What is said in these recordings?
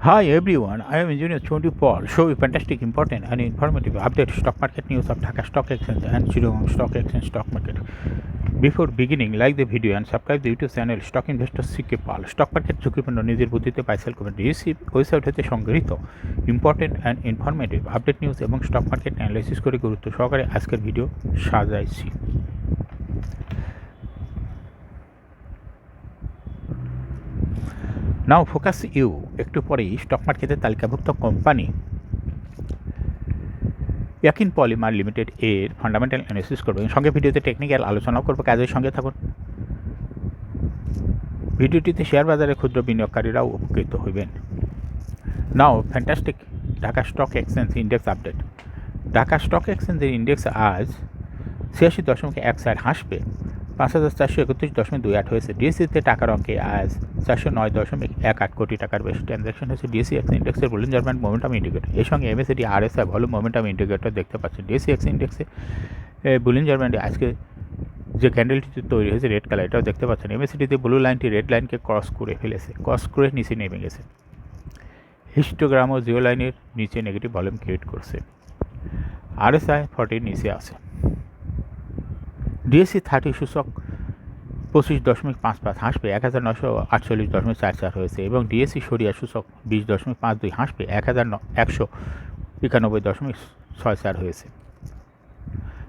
Hi everyone, I am Engineer Chondi Paul. Show you fantastic, important and informative update stock market news of Dhaka Stock Exchange and Chittagong Stock Exchange stock market. Before beginning, like the video and subscribe the YouTube channel Stock Investor CK Paul. Stock market ঝুঁকিপূর্ণ নিজের বুদ্ধিতে buy sell করবেন। DSC website হতে সংগৃহীত important and informative update news এবং stock market analysis করে গুরুত্ব সহকারে আজকের ভিডিও সাজাইছি। নাও ফোকাস ইউ একটু পরেই স্টক মার্কেটের তালিকাভুক্ত কোম্পানি ইয়াকিন পলিমার লিমিটেড এর ফান্ডামেন্টাল অ্যানালিসিস করবো এবং সঙ্গে ভিডিওতে টেকনিক্যাল আলোচনাও করবো। কাজের সঙ্গে থাকুন। ভিডিওটিতে শেয়ার বাজারে ক্ষুদ্র বিনিয়োগকারীরাও উপকৃত হইবেন। Now fantastic Dhaka stock exchange index update. Dhaka stock এক্সচেঞ্জের ইন্ডেক্স আজ 86.14 হাসবে 5,431.28 হয়েছে। ডিএসসিতে টাকার অঙ্কে আজ 409.18 কোটি টাকার বেশি ট্রানজ্যাকশন হয়েছে। ডিএসসি এক্স ইন্ডেক্সের বলিঞ্জার ব্যান্ড মোমেন্টাম ইন্ডিকেটর এর সঙ্গে MACD RSI volume momentum indicator দেখতে পাচ্ছেন। ডিএসসি এক্স ইন্ডেক্সে বলিঞ্জার ব্যান্ডে আজকে যে ক্যান্ডেলটি তৈরি হয়েছে রেড কালার, এটাও দেখতে পাচ্ছেন। এমএসিডিতে ব্লু লাইনটি রেড লাইনকে ক্রস করে ফেলেছে, ক্রস করে নিচে নেমে গেছে। হিস্টোগ্রামও জিও লাইনের নিচে নেগেটিভ ভলিউম ক্রিয়েট করছে। আরএসআই 40 নিচে আছে। ডিএসসি 30 সূচক 25.55 হাসবে 1948.44 হয়েছে এবং ডিএসসি সরিয়া সূচক 20.52 হাসবে 1191.94 হয়েছে।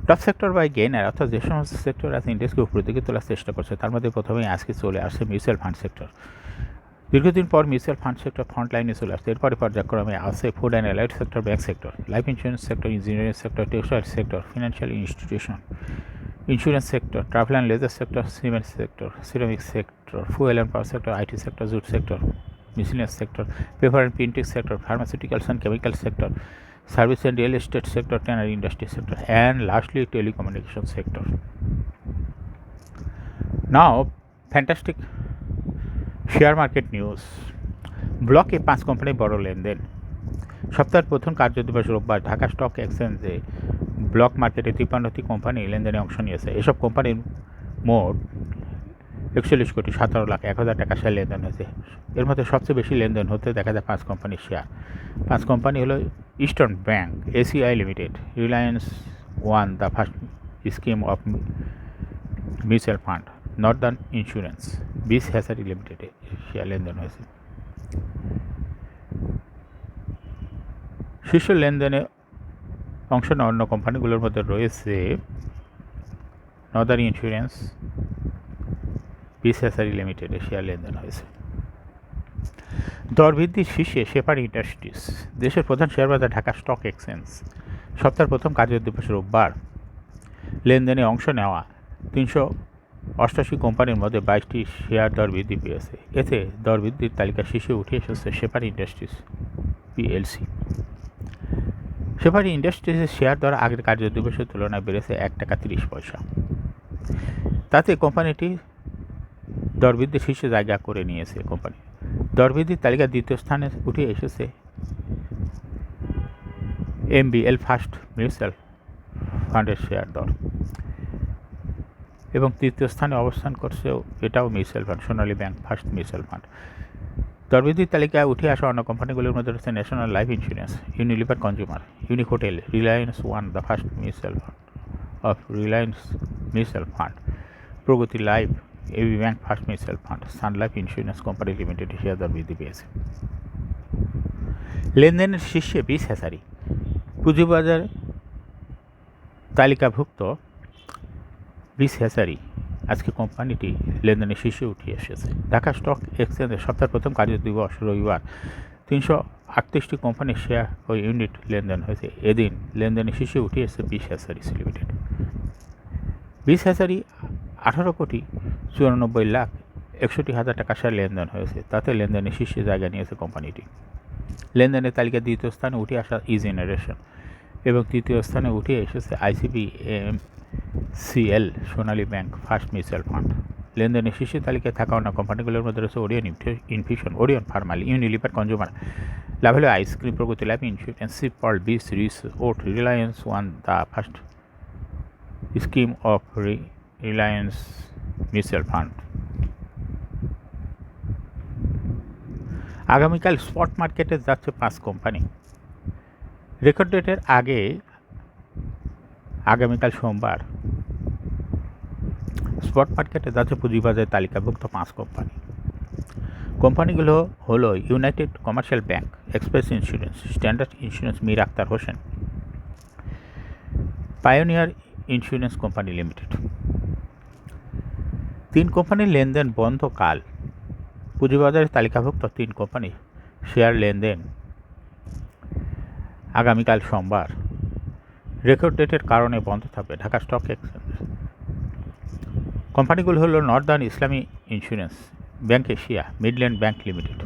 টপ সেক্টর বাই গেইনার, অর্থাৎ যে সমস্ত সেক্টর আছে ইন্ডেক্সকে উপরের দিকে তোলার চেষ্টা করছে তার মধ্যে প্রথমেই আজকে চলে আসছে মিউচুয়াল ফান্ড সেক্টর। দীর্ঘদিন পর মিউচুয়াল ফান্ড সেক্টর ফ্রন্ট লাইনে চলে আসছে। এরপরে পর্যায়ক্রমে আছে food and allied sector, bank sector, life insurance sector, engineering sector, textile sector, financial institution, insurance sector, travel and leisure sector, cement sector, ceramic sector, fuel and power sector, IT sector, jute sector, miscellaneous sector, paper and printing sector, pharmaceuticals and chemical sector, service and real estate sector, tannery industry sector, and lastly telecommunication sector. Now fantastic share market news. ব্লকে 5 company বড় লেনদেন। সপ্তাহের প্রথম কার্যদিবস রোববার Dhaka stock এক্সচেঞ্জে block মার্কেটে 53টি company লেনদেনে অংশ নিয়েছে। এসব কোম্পানির মোট 41,17,01,000 টাকা শেয়ার লেনদেন হয়েছে। এর মধ্যে সবচেয়ে বেশি লেনদেন হতে দেখা যায় 5 কোম্পানির শেয়ার। 5 কোম্পানি হলো eastern bank, ACI limited, Reliance one the first scheme of mutual fund, Northern insurance, বিস হ্যাচারি লিমিটেডে শেয়ার লেনদেন হয়েছে। শীর্ষ লেনদেনে অংশ নেওয়া অন্য কোম্পানিগুলোর মধ্যে রয়েছে নর্দার্ন ইন্স্যুরেন্স, বিস হ্যাচারি লিমিটেডে শেয়ার লেনদেন হয়েছে। দর বৃদ্ধির শীর্ষে শেফার ইন্ডাস্ট্রিজ। দেশের প্রধান শেয়ার বাজার ঢাকা স্টক এক্সচেঞ্জ সপ্তাহের প্রথম কার্যদিবস রোববার লেনদেনে অংশ নেওয়া 388 কোম্পানির মধ্যে 22টি শেয়ার দর বৃদ্ধি পেয়েছে। এতে দর বৃদ্ধির তালিকা শীর্ষে উঠে এসেছে শেফার ইন্ডাস্ট্রিজ পিএলসি। শেফার ইন্ডাস্ট্রিজের শেয়ার দর আগের কার্যদিবসের তুলনায় বেড়েছে 1 টাকা 30 পয়সা। তাতে কোম্পানিটি দরবৃদ্ধির শীর্ষে জায়গা করে নিয়েছে। কোম্পানি দরবৃদ্ধির তালিকার দ্বিতীয় স্থানে উঠে এসেছে এমবিএল ফার্স্ট মিউচুয়াল ফান্ডের শেয়ার দর এবং তৃতীয় স্থানে অবস্থান করছে এটাও mutual fund, Sonali bank first mutual fund. দরবৃদ্ধির তালিকায় উঠে আসা অন্য কোম্পানিগুলোর মধ্যে রয়েছে national life insurance, Unilever consumer, unique hotel, Reliance one the first mutual fund of Reliance mutual fund, Pragati life, AB bank first mutual fund, sun life insurance company limited share দর বৃদ্ধি পেয়েছে। লেনদেনের শীর্ষে বিস হ্যাচারি। পুঁজিবাজার তালিকাভুক্ত বিস হ্যাচারি আজকে কোম্পানিটি লেনদেনের শীর্ষে উঠে এসেছে। ঢাকা স্টক এক্সচেঞ্জের সপ্তাহের প্রথম কার্যদিবস রবিবার 338টি কোম্পানির শেয়ার ও ইউনিট লেনদেন হয়েছে। এদিন লেনদেনের শীর্ষে উঠে এসেছে বিস হ্যাচারিস লিমিটেড। বিস হ্যাচারি 18,94,61,000 টাকা শেয়ার লেনদেন হয়েছে। তাতে লেনদেনের শীর্ষে জায়গা নিয়েছে কোম্পানিটি। লেনদেনের তালিকার দ্বিতীয় স্থানে উঠে আসা ই জেনারেশন এবং তৃতীয় স্থানে উঠে এসেছে ICB MCL, Sonali bank first mutual fund. লেনদেনের শীর্ষ তালিকায় থাকা অন্য কোম্পানিগুলোর মধ্যে রয়েছে ওরিয়ন ইনফিউশন, ওরিয়ন ফার্মালি, Unilever consumer, Lovello ice cream, Pragati life insurance, সিপল, বিস resort, Reliance one the first scheme of Reliance mutual fund. আগামীকাল স্পট মার্কেটে যাচ্ছে 5 কোম্পানি। রেকর্ড ডেটের আগে আগামীকাল সোমবার স্পট মার্কেটে যাচ্ছে পুঁজিবাজারে তালিকাভুক্ত 5 কোম্পানি। কোম্পানিগুলো হলো United Commercial Bank, Express Insurance, Standard Insurance Mir Akhtar Hossain, Pioneer Insurance company Limited. 3 কোম্পানির লেনদেন বন্ধ কাল। পুঁজিবাজারে তালিকাভুক্ত 3 কোম্পানি শেয়ার লেনদেন আগামীকাল সোমবার রেকর্ড ডেটের কারণে বন্ধ থাকবে ঢাকা স্টক এক্সচেঞ্জ। কোম্পানিগুলো হলো northern Islami insurance, bank Asia, Midland bank limited.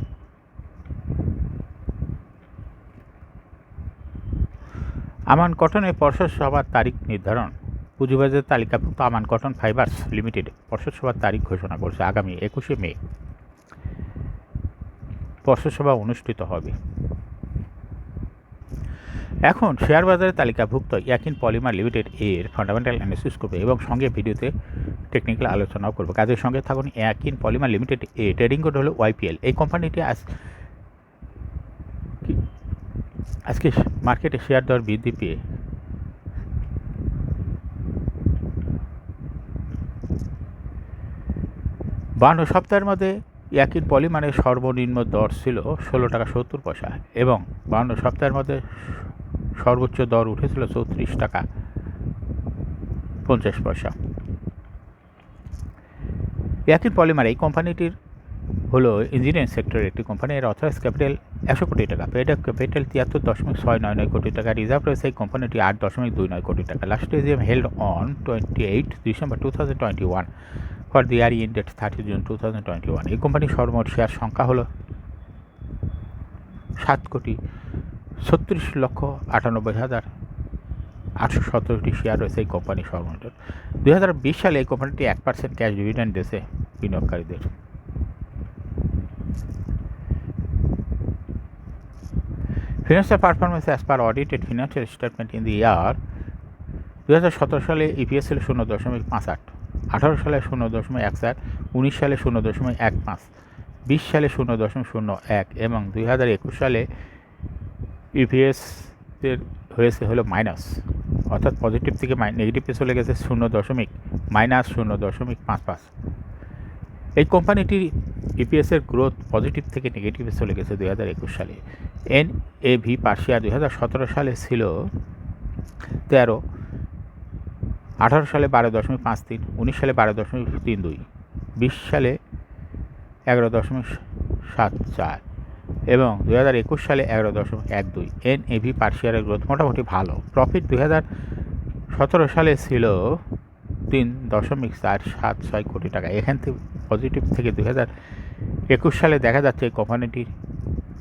Aman কটনের পর্ষদ সভার তারিখ নির্ধারণ। পুঁজিবাজারের তালিকাভুক্ত আমান কটন ফাইবার্স লিমিটেড পর্ষদ সভার তারিখ ঘোষণা করেছে। আগামী 21শে মে পর্ষদ সভা অনুষ্ঠিত হবে। এখন শেয়ার বাজারে তালিকাভুক্ত ইয়াকিন পলিমার লিমিটেড এর ফান্ডামেন্টাল অ্যানালিসিস করবে এবং সঙ্গে ভিডিওতে টেকনিক্যাল আলোচনাও করবে। কাজের সঙ্গে থাকুন। ইয়াকিন পলিমার লিমিটেড এ ট্রেডিং কোড হলো YPL। এই কোম্পানিটি আজকে মার্কেটে শেয়ার দর বৃদ্ধি পেয়ে বান্ন সপ্তাহের মধ্যে ইয়াকিন পলিমারের সর্বনিম্ন দর ছিল 16 টাকা 70 পয়সা এবং 52 সপ্তাহের মধ্যে সর্বোচ্চ দর উঠেছিল 34 টাকা 50 পয়সা। ইয়াকিন পলিমার এই কোম্পানিটির হলো ইঞ্জিনিয়ারিং সেক্টরের একটি কোম্পানি। এর অথরাইজ ক্যাপিটাল 100 কোটি টাকা, পেড আপ ক্যাপিটাল 73.699 কোটি টাকা, রিজার্ভ রয়েছে এই কোম্পানিটি 8.29 কোটি টাকা। Last AGM held on 28 December 2021 for the year ended 30 June 2021। এই কোম্পানির সর্বমোট শেয়ার সংখ্যা হলো 7,36,98,817টি শেয়ার রয়েছে এই কোম্পানির সর্বমোট। 2020 সালে এই কোম্পানিটি 1% ক্যাশ ডিভিডেন্ড দিয়েছে বিনিয়োগকারীদের। Financial performance as per audited financial statement in the year 2017 সালে ইপিএস ছিল 0.58, 18 সালে 0.14, 19 সালে 0.15, 20 সালে 0.01 এবং 2021 সালে ইপিএস এর হয়েছে হলো মাইনাস, অর্থাৎ পজিটিভ থেকে নেগেটিভে চলে গেছে -0.55। এই কোম্পানিটির ইপিএসের গ্রোথ পজিটিভ থেকে নেগেটিভে চলে গেছে 2021 সালে। NAV পার শেয়ার 2017 সালে ছিল 13, 18 সালে 12.53, 19 সালে 12.32, 20 সালে 11.74 এবং 2021 সালে 11.12। NAV পার শেয়ারের গ্রোথ মোটামুটি ভালো। প্রফিট 2017 সালে ছিল 3.476 কোটি টাকা। এখান থেকে পজিটিভ থেকে 2021 সালে দেখা যাচ্ছে এই কোম্পানিটির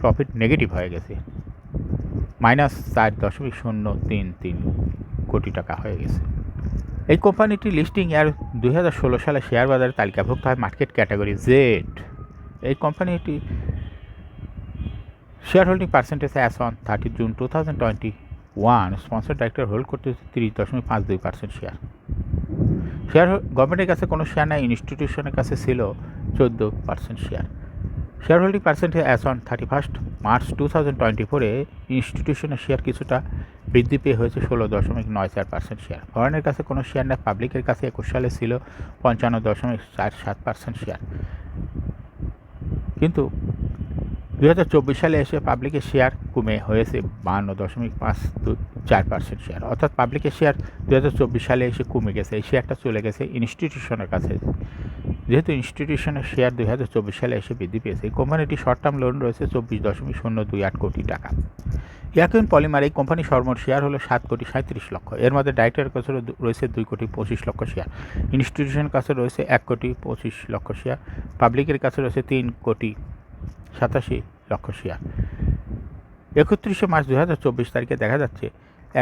প্রফিট নেগেটিভ হয়ে গেছে, -4.033 কোটি টাকা হয়ে গেছে। এই কোম্পানিটি লিস্টিং এর 2016 সালে শেয়ার বাজারে তালিকাভুক্ত হয় মার্কেট ক্যাটাগরি জেড। এই কোম্পানিটি share holding percentage as on 30 June 2021 sponsor director hold করতে 30.52% শেয়ার। গভর্নমেন্টের কাছে কোনো শেয়ার নাই, ইনস্টিটিউশনের কাছে ছিল 14% share. Share holding percentage as on 31 March 2024 ইনস্টিটিউশনের শেয়ার কিছুটা বৃদ্ধি পেয়ে হয়েছে 16.94% শেয়ার। ফরেনের কাছে কোনো শেয়ার নেই, পাবলিকের কাছে 21 সালে ছিল 55.47% শেয়ার, কিন্তু 2024 সালে এসে পাবলিকের শেয়ার কমে হয়েছে 52.54% শেয়ার, অর্থাৎ পাবলিকের শেয়ার 2024 সালে এসে কমে গেছে। এই শেয়ারটা চলে গেছে ইনস্টিটিউশনের কাছে, যেহেতু ইনস্টিটিউশনের শেয়ার 2024 সালে এসে বৃদ্ধি পেয়েছে। এই কোম্পানিটি শর্ট টার্ম লোন রয়েছে 24.028 কোটি টাকা। ইয়াকিন পলিমার এই কোম্পানির সর্বমোট শেয়ার হলো 7,37,00,000। এর মধ্যে ডাইরেক্টরের কাছে রয়েছে 2,25,00,000 শেয়ার, ইনস্টিটিউশনের কাছে রয়েছে 1,25,00,000 শেয়ার, পাবলিকের কাছে রয়েছে 3,87,00,000 শেয়ার। 31 মার্চ 2024 তারিখে দেখা যাচ্ছে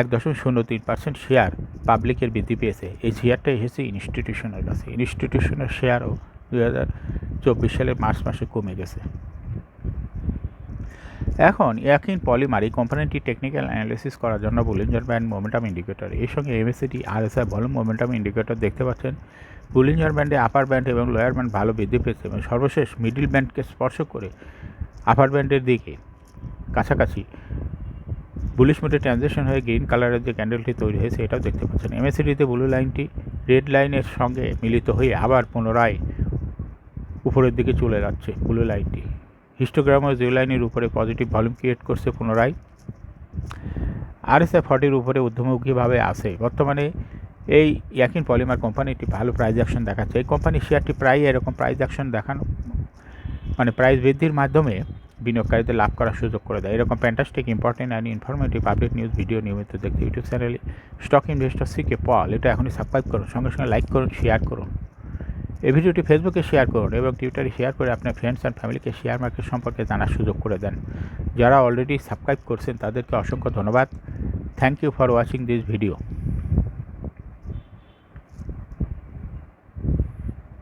1.03% শেয়ার পাবলিকের বৃদ্ধি পেয়েছে। এই শেয়ারটা এসেছে ইনস্টিটিউশনের কাছে। ইনস্টিটিউশনের শেয়ারও 2024 সালের মার্চ মাসে কমে গেছে। এখন ইয়াকিন পলিমার এই কোম্পানিটি টেকনিক্যাল অ্যানালিসিস করার জন্য বুলিঞ্জার ব্যান্ড মোমেন্টাম ইন্ডিকেটর, এর সঙ্গে MACD RSI volume momentum indicator দেখতে পাচ্ছেন। বুলিঞ্জার ব্যান্ডে আপার ব্যান্ড এবং লোয়ার ব্যান্ড ভালো বৃদ্ধি পেয়েছে এবং সর্বশেষ মিডিল ব্যান্ডকে স্পর্শ করে আপার ব্যান্ডের দিকে কাছাকাছি বুলিশ মোডে ট্রানজিশন হয়ে গ্রিন কালারের যে ক্যান্ডেলটি তৈরি হয়েছে এটাও দেখতে পাচ্ছেন। এমএসিডিতে ব্লু লাইনটি রেড লাইনের সঙ্গে মিলিত হয়ে আবার পুনরায় উপরের দিকে চলে যাচ্ছে ব্লু লাইনটি। হিস্টোগ্রামও যে লাইনের উপরে পজিটিভ ভলিউম ক্রিয়েট করছে পুনরায়। RSI 40 উপরে ঊর্ধ্বমুখীভাবে আছে। বর্তমানে এই ইয়াকিন পলিমার কোম্পানিটি ভালো প্রাইস অ্যাকশন দেখাচ্ছে। এই কোম্পানির শেয়ারটি প্রায় এরকম প্রাইস অ্যাকশন দেখানো মানে প্রাইস বৃদ্ধির মাধ্যমে বিনিয়োগকারীদের লাভ করার সুযোগ করে দেয়। এরকম fantastic important and informative update news video নিয়মিত দেখতে ইউটিউব চ্যানেলে স্টক ইনভেস্টর সিকে পল এটা এখনই সাবস্ক্রাইব করুন, সঙ্গে সঙ্গে লাইক করুন, শেয়ার করুন। এই ভিডিওটি ফেসবুকে শেয়ার করুন এবং টুইটারে শেয়ার করে আপনার ফ্রেন্ডস অ্যান্ড ফ্যামিলিকে শেয়ার মার্কেট সম্পর্কে জানার সুযোগ করে দেন। যারা অলরেডি সাবস্ক্রাইব করছেন তাদেরকে অসংখ্য ধন্যবাদ। Thank you for watching this video.